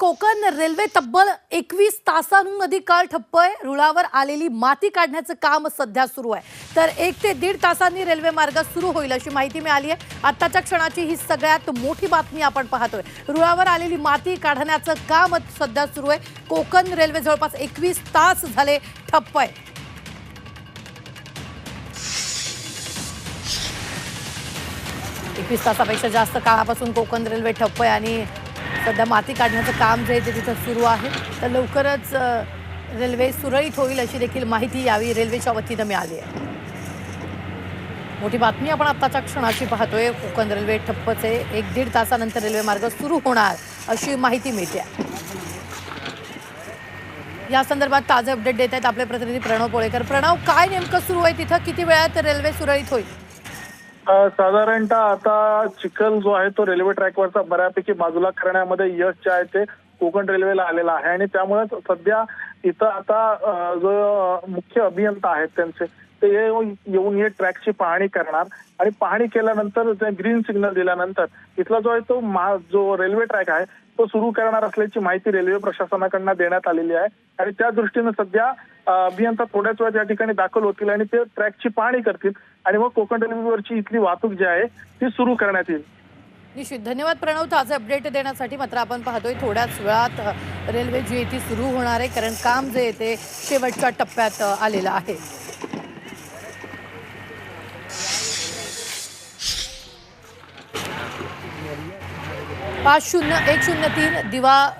Konkan railway तब्बल 21 तासांहून अधिक काळ ठप्प आहे। रुळावर आलेली माती काढण्याचं काम सध्या सुरू आहे, तर 1 ते 1.5 तासांनी रेल्वे मार्ग सुरू होईल अशी माहिती मिळाली आहे। आत्ताच्या क्षणाची ही सगळ्यात मोठी बातमी आपण पाहतोय। रुळावर आलेली माती काढण्याचं काम सध्या सुरू आहे। कोकण रेल्वे जवळपास 21 तास झाले ठप्प आहे। एकवीस तासापेक्षा जास्त काळापासून कोकण रेल्वे ठप्प आहे आणि सध्या माती काढण्याचं काम जे ते तिथं सुरू आहे। तर लवकरच रेल्वे सुरळीत होईल अशी देखील माहिती यावेळी रेल्वेच्या वतीनं मिळाली आहे। मोठी बातमी आपण आत्ताच्या क्षणाची पाहतोय। कोकण रेल्वे ठप्पच आहे। 1-1.5 तासानंतर रेल्वे मार्ग सुरू होणार अशी माहिती मिळते। या संदर्भात ताजे अपडेट देत आहेत आपले प्रतिनिधी प्रणव पोळेकर। प्रणव, काय नेमकं सुरू आहे तिथं? किती वेळात रेल्वे सुरळीत होईल? साधारणतः आता चिखल जो आहे तो रेल्वे ट्रॅकवरचा बऱ्यापैकी बाजूला करण्यामध्ये यश जे आहे ते कोकण रेल्वेला आलेला आहे आणि त्यामुळेच सध्या इथं आता जो मुख्य अभियंता आहेत त्यांचे ते येऊन हे ट्रॅकची पाहणी करणार आणि पाहणी केल्यानंतर ग्रीन सिग्नल दिल्यानंतर इथला जो आहे तो जो रेल्वे ट्रॅक आहे तो सुरू करणार असल्याची माहिती रेल्वे प्रशासनाकडून देण्यात आलेली आहे आणि त्या दृष्टीने सध्या अभियंता थोड्याच वेळात या ठिकाणी दाखल होतील आणि ते ट्रॅकची पाहणी करतील आणि मग कोकण रेल्वेवरची इथली वाहतूक जी आहे ती सुरू करण्यात येईल। निश्चित, धन्यवाद प्रणव ताजे अपडेट देण्यासाठी। मात्र आपण पाहतोय थोड्याच वेळात रेल्वे जी आहे ती सुरू होणार आहे, कारण काम जे आहे ते शेवटच्या टप्प्यात आलेलं आहे। पाच 103 दिवा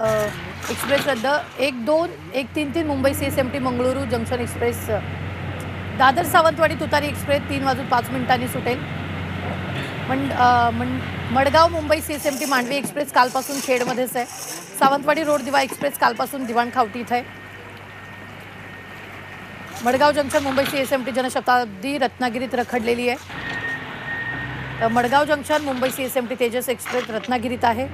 एक्सप्रेस रद्द। 1-2-1-3-3 Mumbai CSMT Mangaluru junction express. Dadar Sawantwadi तुतारी एक्सप्रेस 3:05 सुटेल। मडगाव मुंबई CSMT मांडवी एक्सप्रेस कालपासून खेडमध्येच आहे। सावंतवाडी रोड दिवा एक्सप्रेस कालपासून दिवाणखावटी इथे आहे। मडगाव जंक्शन मुंबई CSMT जनशताब्दी रत्नागिरीत रखडलेली आहे। Madgaon junction Mumbai CSMT Tejas express रत्नागिरीत आहे।